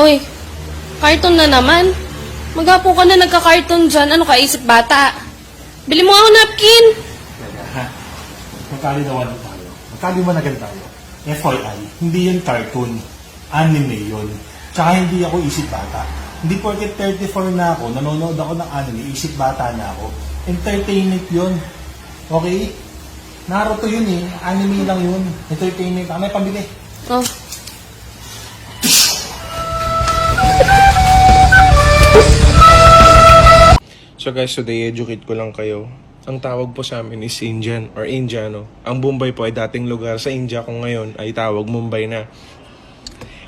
Hoy, cartoon na naman. Maghapo ka na nagka-cartoon dyan. Ano ka, isip bata? Bili mo ako napkin. Magkaliwan tayo. Magkaliwanagan tayo. FYI, hindi yun cartoon. Anime yun. Tsaka hindi ako isip bata. Hindi porket 34 na ako, nanonood ako ng anime, isip bata na ako. Entertainment yun. Okay? Naruto yun eh. Anime lang yun. Entertainment. Ano yung pambili? Oh. So guys, today educate ko lang kayo. Ang tawag po sa amin is Indian or Indiano. Ang Mumbai po ay dating lugar sa India kung ngayon ay tawag Mumbai na.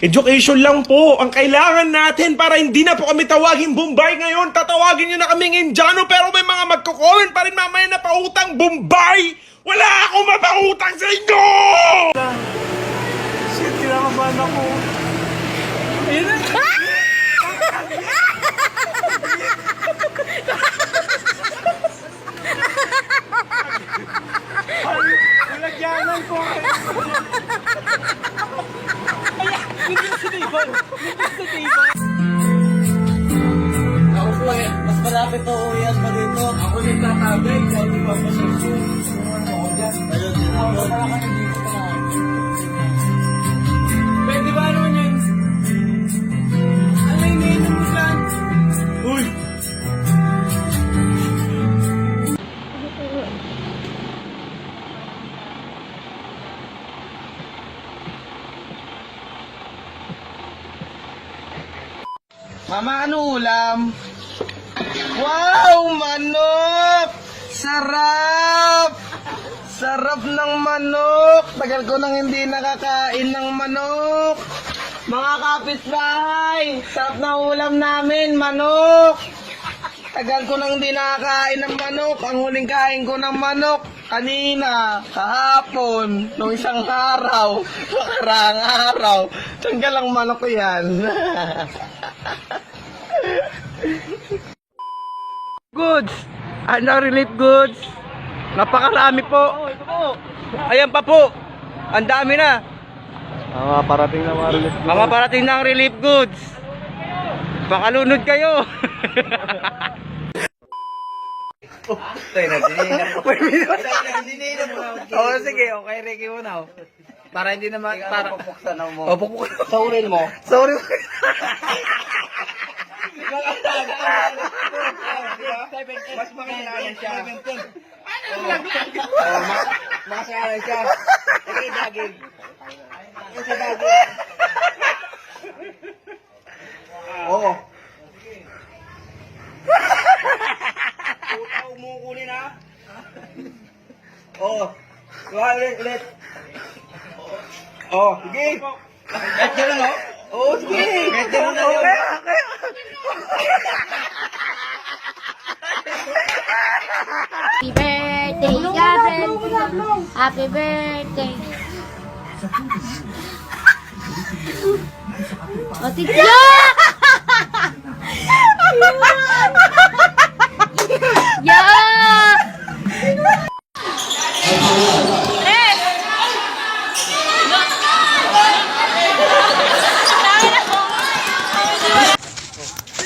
Education lang po ang kailangan natin para hindi na po kami tawagin Mumbai ngayon. Tatawagin nyo na kaming Indiano pero may mga magko-comment pa rin mamaya na pautang Mumbai. Wala akong mapautang sa inyo! Shit, kinakabahan ako. Nilagyanan ko. Ako po eh, mas malapit po uwian pa dito. Ako din tatagay, kahit di pa pasensyo. Ako dyan. Ayun, din ako. Pwede ba naman yun? Ano yung iniinom mo dyan? Uy! Mama, ano ulam? Wow! Manok! Sarap! Sarap ng manok! Tagal ko nang hindi nakakain ng manok! Mga kapitbahay! Sarap na ulam namin, manok! Tagal ko nang hindi nakakain ng manok. Ang huling kain ko ng manok kanina, kahapon, nung isang araw, nakaraang araw. Tanggal ang manok ko yan. Goods! Ano relief goods? Napakarami po. Ayan pa po. Ang dami na. Mga parating na mga relief. Mga parating ng relief goods. Pakalunod kayo. Tayo na, dinina po. Oo, sige. Okay, Ricky mo na. Para hindi naman... Para pupuksan mo. O, pupuksan. Saurin mo. Saurin mo. Mas makailangan siya. Makasalanan siya. Sige, daging. Sa daging. Oo. Puta, umukunin ha. Oo. Ulit. Oo, sige. Kahit gano'n, no? Oo, sige. Kahit gano'n na yun. Happy birthday, Gabriel. Happy birthday. O, tigla! Yeah!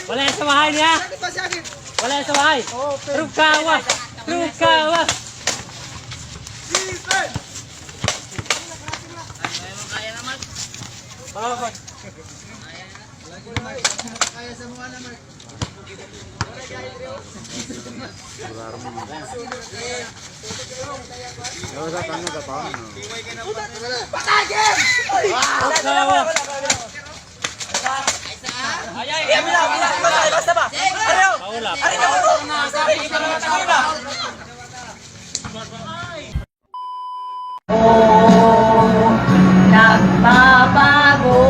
Wala yung sa bahay niya. Wala yung sa bahay. Rukawa. Rukawa. Rukawa. Nagbabago.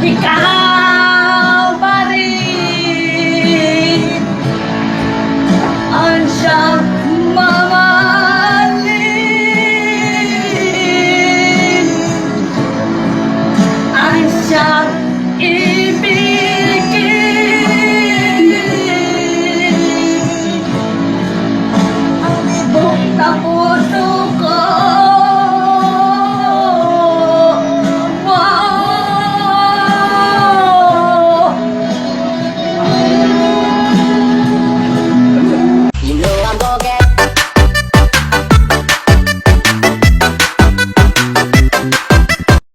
Ikaw pa rin. puso